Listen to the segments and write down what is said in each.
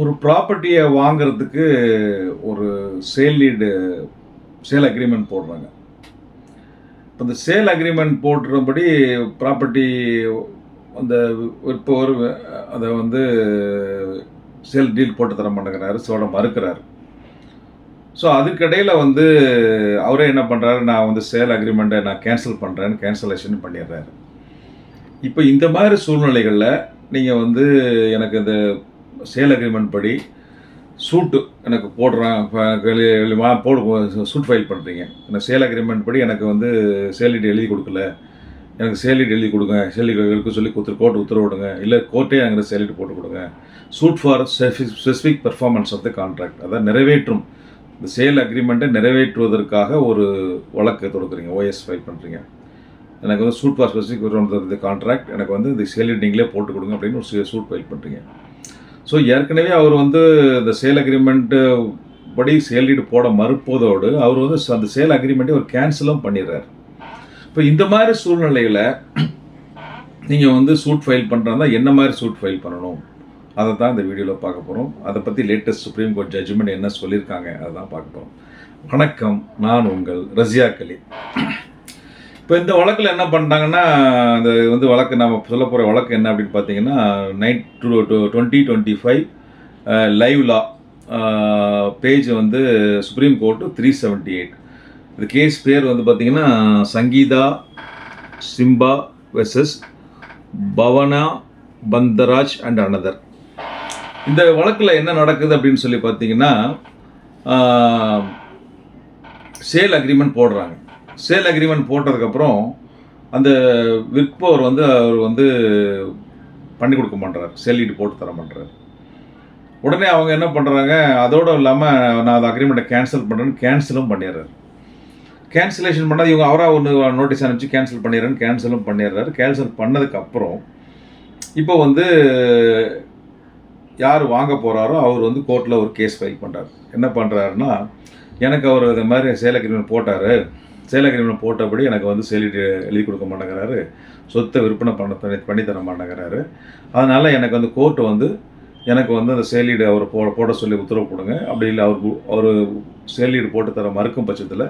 ஒரு ப்ராப்பர்ட்டியை வாங்குறதுக்கு ஒரு சேல் லீடு சேல் அக்ரிமெண்ட் போடுறாங்க. இப்போ இந்த சேல் அக்ரிமெண்ட் போடுறபடி ப்ராப்பர்ட்டி அந்த விற்பவர் அதை வந்து சேல் டீல் போட்டு தர மாட்டேங்கிறாரு, சொல்ல மறுக்கிறாரு. ஸோ அதுக்கிடையில் வந்து அவரே என்ன பண்ணுறாரு, நான் வந்து சேல் அக்ரிமெண்ட்டை நான் கேன்சல் பண்ணுறேன்னு கேன்சலேஷன் பண்ணிடுறாரு. இப்போ இந்த மாதிரி சூழ்நிலைகளில் நீங்கள் வந்து எனக்கு இந்த சேல் அக்ரிமெண்ட் படி சூட்டு எனக்கு போடுறேன், போடு சூட் ஃபைல் பண்ணுறீங்க, எனக்கு சேல் அக்ரிமெண்ட் படி எனக்கு வந்து சேலிட்டு எழுதி கொடுக்கல, எனக்கு சேலிட்டு எழுதி கொடுங்க, சேலிட்டு எழுதி சொல்லி கோர்ட்டு உத்தரவிடுங்க, இல்லை கோர்ட்டே எனக்கு சேலிட்டு போட்டு கொடுங்க. Suit for specific performance of the contract, அதான் நிறைவேற்றும் இந்த சேல் அக்ரிமெண்ட்டை நிறைவேற்றுவதற்காக ஒரு வழக்கு தொடுக்குறீங்க, ஓஎஸ் ஃபைல் பண்ணுறீங்க. எனக்கு வந்து suit for specific performance of the contract, எனக்கு வந்து இந்த சேலிட்டு நீங்களே போட்டு கொடுங்க அப்படின்னு ஒரு சூட் ஃபைல் பண்ணுறீங்க. ஸோ ஏற்கனவே அவர் வந்து இந்த சேல் அக்ரிமெண்ட்டு படி சேலீடு போட மறுப்பதோடு அவர் வந்து அந்த சேல் அக்ரிமெண்ட்டை ஒரு கேன்சலும் பண்ணிடுறாரு. இப்போ இந்த மாதிரி சூழ்நிலையில் நீங்கள் வந்து சூட் ஃபைல் பண்ணுறதா என்ன மாதிரி சூட் ஃபைல் பண்ணணும், அதை தான் இந்த வீடியோவில் பார்க்க போகிறோம். அதை பற்றி லேட்டஸ்ட் சுப்ரீம் கோர்ட் ஜட்ஜ்மெண்ட் என்ன சொல்லியிருக்காங்க அதை தான் பார்க்க போகிறோம். வணக்கம், நான் உங்கள் ரஸியா கலீல். இப்போ இந்த வழக்கில் என்ன பண்ணிட்டாங்கன்னா, அந்த வந்து வழக்கு நம்ம சொல்ல போகிற வழக்கு என்ன அப்படின்னு பார்த்தீங்கன்னா 2025 லைவ் லா பேஜ் வந்து சுப்ரீம் கோர்ட்டு 378. இந்த கேஸ் பேர் வந்து பார்த்தீங்கன்னா Sangeetha Simba versus Bhavana Bantharaj and another. இந்த வழக்கில் என்ன நடக்குது அப்படின்னு சொல்லி பார்த்தீங்கன்னா, சேல் அக்ரிமெண்ட் போடுறாங்க. சேல் அக்ரிமெண்ட் போட்டதுக்கப்புறம் அந்த விற்பவர் வந்து அவர் வந்து பண்ணி கொடுக்க மாட்டார், சேலீடு போட்டு தர மாட்டார். உடனே அவங்க என்ன பண்ணுறாங்க, அதோடு இல்லாமல் நான் அந்த அக்ரிமெண்ட்டை கேன்சல் பண்ணுறேன்னு கேன்சலும் பண்ணிடுறாரு. கேன்சலேஷன் பண்ணால் இவங்க அவராக ஒன்று நோட்டீஸ் அனுப்பிச்சு கேன்சல் பண்ணிடுறேன்னு கேன்சலும் பண்ணிடுறாரு. கேன்சல் பண்ணதுக்கப்புறம் இப்போ வந்து யார் வாங்க போகிறாரோ அவர் வந்து கோர்ட்டில் ஒரு கேஸ் ஃபைல் பண்ணுறாரு. என்ன பண்ணுறாருன்னா, எனக்கு அவர் இந்த மாதிரி சேல் அக்ரிமெண்ட் போட்டார், சேல் அக்ரிமெண்ட் போட்டபடி எனக்கு வந்து சேலீடு எழுதி கொடுக்க மாட்டேங்கிறாரு, சொத்தை விற்பனை பண்ணி தர மாட்டேங்கிறாரு. அதனால் எனக்கு வந்து கோர்ட்டு வந்து எனக்கு வந்து அந்த சேலீடு அவர் போட சொல்லி உத்தரவு கொடுங்க. அப்படி இல்லை அவர் சேலீடு போட்டு தர மறுக்கும் பட்சத்தில்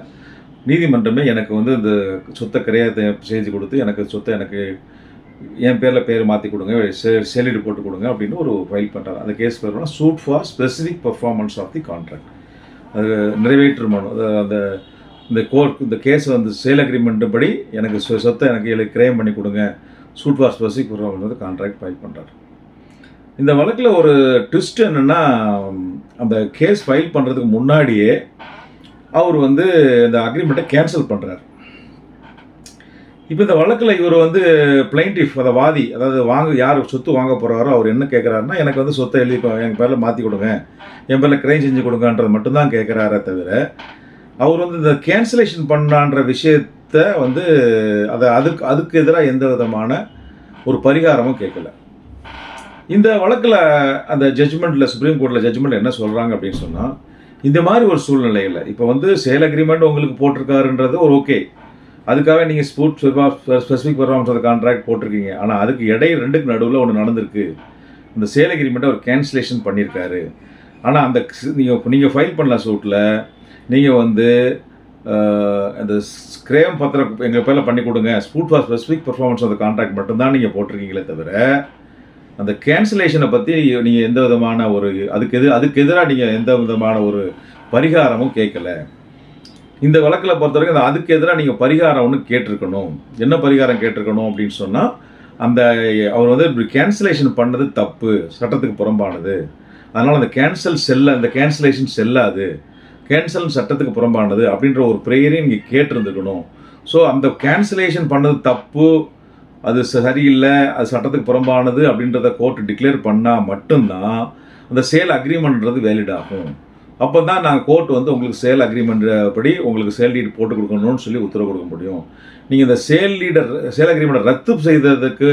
நீதிமன்றமே எனக்கு வந்து இந்த சொத்தை கிடையாது செய்து கொடுத்து எனக்கு சொத்தை எனக்கு என் பேர் மாற்றி கொடுங்க, சேலீடு போட்டு கொடுங்க அப்படின்னு ஒரு ஃபைல் பண்ணுறாரு. அந்த கேஸ் பேர் suit for specific performance of the contract. அது நிறைவேற்று மனு. அந்த இந்த கேஸ் வந்து சேல் அக்ரிமெண்ட்டு படி எனக்கு சொத்தை எனக்கு கிரைம் பண்ணி கொடுங்க, சூட் ஃபார் ஸ்பெசிஃபிக் பெர்ஃபார்மன்ஸ் வந்து கான்ட்ராக்ட் ஃபைல் பண்ணுறாரு. இந்த வழக்கில் ஒரு ட்விஸ்ட் என்னென்னா, அந்த கேஸ் ஃபைல் பண்ணுறதுக்கு முன்னாடியே அவர் வந்து இந்த அக்ரிமெண்ட்டை கேன்சல் பண்ணுறாரு. இப்போ இந்த வழக்கில் இவர் வந்து பிளைண்டிஃப், அதை வாதி, அதாவது யார் சொத்து வாங்க போகிறாரோ அவர் என்ன கேட்குறாருன்னா, எனக்கு வந்து சொத்தை எழுதி என் பேரில் மாற்றி கொடுங்க, என் பேரில் கிரைம் செஞ்சு கொடுங்கன்றது மட்டும்தான் கேட்குறாரே தவிர, அவர் வந்து இந்த கேன்சலேஷன் பண்ணான்ற விஷயத்தை வந்து அதுக்கு எதிராக எந்த விதமான ஒரு பரிகாரமும் கேட்கல. இந்த வழக்கில் அந்த ஜட்ஜ்மெண்ட்டில் சுப்ரீம் கோர்ட்டில் ஜட்ஜ்மெண்ட் என்ன சொல்கிறாங்க அப்படின்னு சொன்னால், இந்த மாதிரி ஒரு சூழ்நிலையில் இப்போ வந்து சேல் அக்ரிமெண்ட் உங்களுக்கு போட்டிருக்காருன்றது ஒரு ஓகே, அதுக்காக நீங்கள் ஸ்பெசிஃபிக் பெர்ஃபார்மன்ஸ் ஆஃப் கான்ட்ராக்ட் போட்டிருக்கீங்க. ஆனால் அதுக்கு ரெண்டுக்கு நடுவில் ஒன்று நடந்திருக்கு. இந்த சேல் அக்ரிமெண்ட்டை அவர் கேன்சலேஷன் பண்ணியிருக்காரு. ஆனால் அந்த நீங்கள் ஃபைல் பண்ணல சூட்டில் நீங்கள் வந்து அந்த கிரைம் பத்திரம் எங்கள் பேரில் பண்ணி கொடுங்க, suit for specific performance of contract மட்டும்தான் நீங்கள் போட்டிருக்கீங்களே தவிர, அந்த கேன்சலேஷனை பற்றி நீங்கள் எந்த விதமான ஒரு அதுக்கு எதிராக நீங்கள் எந்த விதமான ஒரு பரிகாரமும் கேட்கல. இந்த வழக்கில் பொறுத்த வரைக்கும் அதுக்கு எதிராக நீங்கள் பரிகாரம் ஒன்று கேட்டிருக்கணும். என்ன பரிகாரம் கேட்டிருக்கணும் அப்படின்னு சொன்னால், அவர் வந்து இப்படி கேன்சலேஷன் பண்ணது தப்பு, சட்டத்துக்கு புறம்பானது, அதனால் அந்த கேன்சலேஷன் செல்லாது, கேன்சல் சட்டத்துக்கு புறம்பானது அப்படின்ற ஒரு ப்ரேயரையும் நீங்கள் கேட்டிருந்துக்கணும். ஸோ அந்த கேன்சலேஷன் பண்ணது தப்பு, அது சரியில்லை, அது சட்டத்துக்கு புறம்பானது அப்படின்றத கோர்ட்டு டிக்ளேர் பண்ணால் மட்டும்தான் அந்த சேல் அக்ரிமெண்ட்ன்றது வேலிட் ஆகும். அப்போ தான் நாங்கள் கோர்ட் வந்து உங்களுக்கு சேல் அக்ரிமெண்ட் படி உங்களுக்கு சேல் டீட் போட்டு கொடுக்கணும்னு சொல்லி உத்தரவு கொடுக்க முடியும். நீங்கள் இந்த சேல் அக்ரிமெண்ட்டை ரத்து செய்ததுக்கு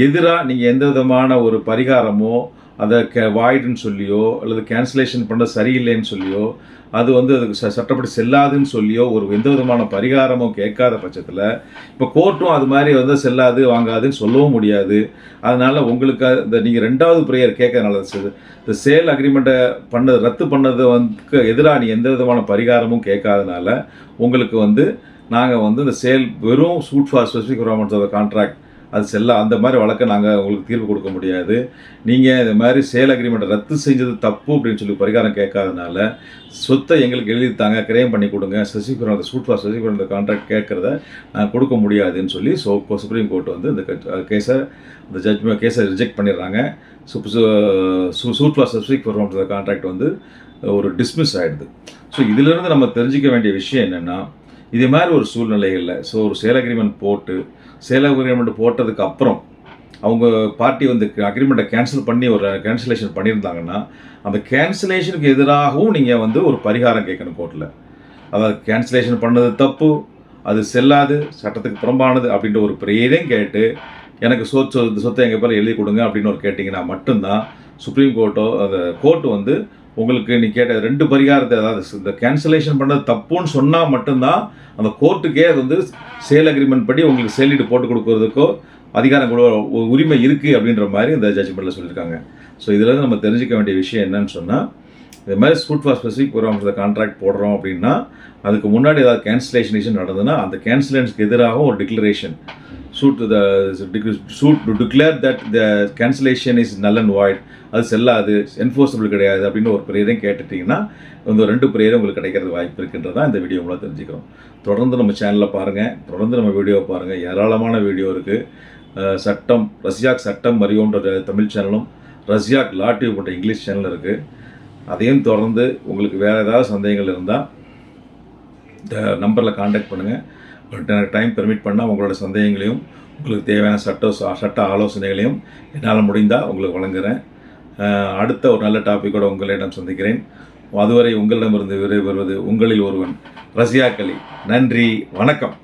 எதிராக நீங்கள் எந்த விதமான ஒரு பரிகாரமோ அதை வாய்டுன்னு சொல்லியோ அல்லது கேன்சலேஷன் பண்ண சரியில்லைன்னு சொல்லியோ அது வந்து அதுக்கு சட்டப்படி செல்லாதுன்னு சொல்லியோ ஒரு எந்த விதமான பரிகாரமும் கேட்காத பட்சத்தில் இப்போ கோர்ட்டும் அது மாதிரி வந்து செல்லாது வாங்காதுன்னு சொல்லவும் முடியாது. அதனால் உங்களுக்கு இந்த நீங்கள் 2வது ப்ரேயர் கேட்கறதுனால இந்த சேல் அக்ரிமெண்ட்டை ரத்து பண்ணது வந்து எதிராக நீ எந்த விதமான பரிகாரமும் கேட்காதனால உங்களுக்கு வந்து நாங்கள் வந்து இந்த சேல் வெறும் suit for specific promise of the contract அது அந்த மாதிரி வழக்கை நாங்கள் உங்களுக்கு தீர்வு கொடுக்க முடியாது. நீங்கள் இந்த மாதிரி சேல் அக்ரிமெண்ட்டை ரத்து செஞ்சது தப்பு அப்படின்னு சொல்லி பரிகாரம் கேட்காதனால சொத்தை எங்களுக்கு எழுதித்தாங்க, கிரைம் பண்ணி கொடுங்க, ஸ்பெசிஃபிக் அந்த சூட் ஃபார் ஸ்பெசிஃபிக் அந்த கான்ட்ராக்ட் கேட்குறத நாங்கள் கொடுக்க முடியாதுன்னு சொல்லி சுப்ரீம் கோர்ட் வந்து இந்த கேஸை இந்த ஜட்ஜ்மெண்ட் கேஸை ரிஜெக்ட் பண்ணிடுறாங்க. Suit for specific promise of the contract வந்து ஒரு டிஸ்மிஸ் ஆகிடுது. ஸோ இதிலிருந்து நம்ம தெரிஞ்சிக்க வேண்டிய விஷயம் என்னென்னா, இதே மாதிரி ஒரு சூழ்நிலைகளில் ஒரு சேல் அக்ரிமெண்ட் போட்டதுக்கு அப்புறம் அவங்க பார்ட்டி வந்து அக்ரிமெண்ட்டை கேன்சல் பண்ணி ஒரு கேன்சலேஷன் பண்ணியிருந்தாங்கன்னா அந்த கேன்சலேஷனுக்கு எதிராகவும் நீங்கள் வந்து ஒரு பரிகாரம் கேட்கணும் கோர்ட்டில். அதாவது கேன்சலேஷன் பண்ணது தப்பு, அது செல்லாது, சட்டத்துக்கு புறம்பானது அப்படின்ற ஒரு பிரேயரையும் கேட்டு எனக்கு சொத்தை எங்கள் பேர் எழுதி கொடுங்க அப்படின்னு ஒரு கேட்டிங்கன்னா மட்டும்தான் சுப்ரீம் கோர்ட்டோ அந்த கோர்ட்டு வந்து உங்களுக்கு நீ கேட்ட 2 பரிகாரத்தை, அதாவது இந்த கேன்சலேஷன் பண்ணது தப்புன்னு சொன்னால் மட்டும்தான் அந்த கோர்ட்டுக்கே அது வந்து சேல் அக்ரிமெண்ட் படி உங்களுக்கு சேலிட்டு போட்டு கொடுக்கறதுக்கோ அதிகாரம் உரிமை இருக்குது அப்படின்ற மாதிரி இந்த ஜட்ஜ்மெண்ட்டில் சொல்லியிருக்காங்க. ஸோ இதில் நம்ம தெரிஞ்சிக்க வேண்டிய விஷயம் என்னன்னு சொன்னால், இது மாதிரி suit for specific promise contract போடுறோம் அப்படின்னா அதுக்கு முன்னாடி ஏதாவது கேன்சலேஷன் நடந்ததுன்னா அந்த கேன்சலேஷனுக்கு எதிராக ஒரு declaration suit to declare that the cancellation is null and void, அது செல்லாது, என்ஃபோர்ஸபிள் கிடையாது அப்படின்னு ஒரு ப்ரேயரையும் கேட்டுட்டிங்கன்னா இந்த 2 ப்ரேயரும் உங்களுக்கு கிடைக்கிறது வாய்ப்பு இருக்குன்றதான் இந்த வீடியோ மூலம் தெரிஞ்சுக்கிறோம். தொடர்ந்து நம்ம சேனலில் பாருங்கள், தொடர்ந்து நம்ம வீடியோவை பாருங்கள். ஏராளமான வீடியோ இருக்குது. சட்டம் ரஷ்யாக் சட்டம் அறியோன்ற தமிழ் சேனலும் ரஷ்யாக் லா டியூப் போன்ற இங்கிலீஷ் சேனல் இருக்குது. அதையும் தொடர்ந்து உங்களுக்கு வேறு ஏதாவது சந்தேகங்கள் இருந்தால் இந்த நம்பரில் காண்டாக்ட் பண்ணுங்கள். எனக்கு டைம் பெர்மிட் பண்ணால் உங்களோட சந்தேகங்களையும் உங்களுக்கு தேவையான சட்ட ஆலோசனைகளையும் என்னால் முடிந்தால் உங்களுக்கு வழங்குகிறேன். அடுத்த ஒரு நல்ல டாப்பிக்கோடு உங்களிடம் சந்திக்கிறேன். அதுவரை உங்களிடமிருந்து விடைபெறுவது உங்களில் ஒருவன் ரஷ்யாக் அலி. நன்றி, வணக்கம்.